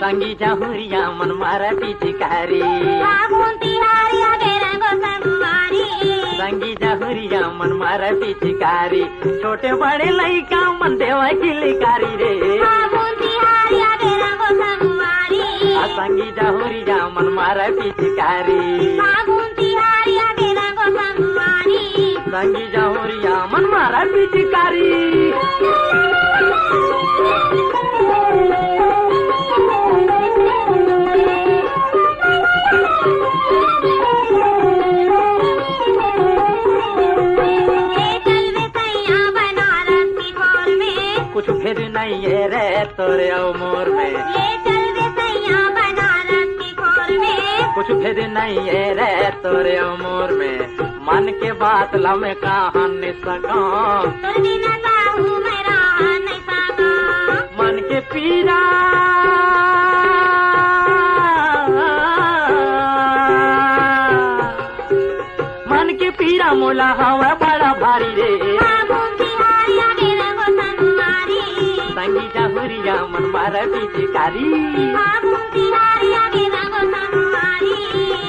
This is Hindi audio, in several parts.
संगी जहुरिया मन मारा पिचकारी संगी जहुरिया मन मारा पिचकारी छोटे बड़े लइका मन देवा की लिकारी रे संगी जहुरिया मन मारा पिचकारी संगी जहुरिया मन मारा पिचकारी कुछ भेद नहीं है रे तोरे उमर में कुछ भेद नहीं है रे तोरे उमर में मन के बात लमे कहा नहीं सका मन के पीरा मन के पीरा मोला हवा बड़ा भारी रे संगी जहुरिया मन मारा पिचकारी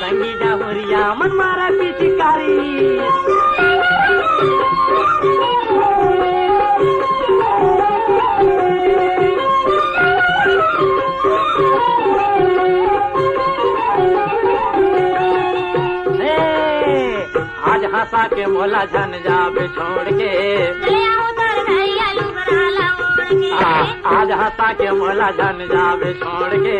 संगी जहुरिया मन मारा पिचकारी आज हंसा के मोला झन जाबे छोड़ के आज हंसा के मोला झन जाबे छोड़ के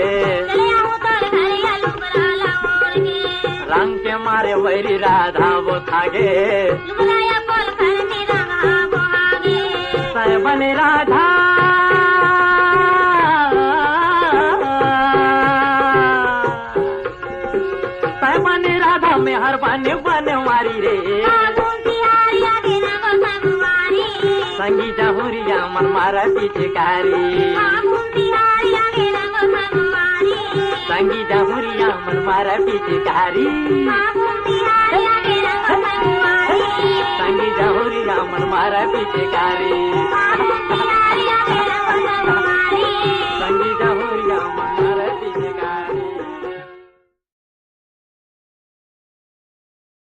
रंग के मारे वैरी राधा वो थागे बने राधा बने राधा में हर बने बने मारी रे संगी जहुरिया मन मारा पिचकारी संगी जहुरिया मन मारा पिचकारी संगी जहुरिया मन मारा पिचकारी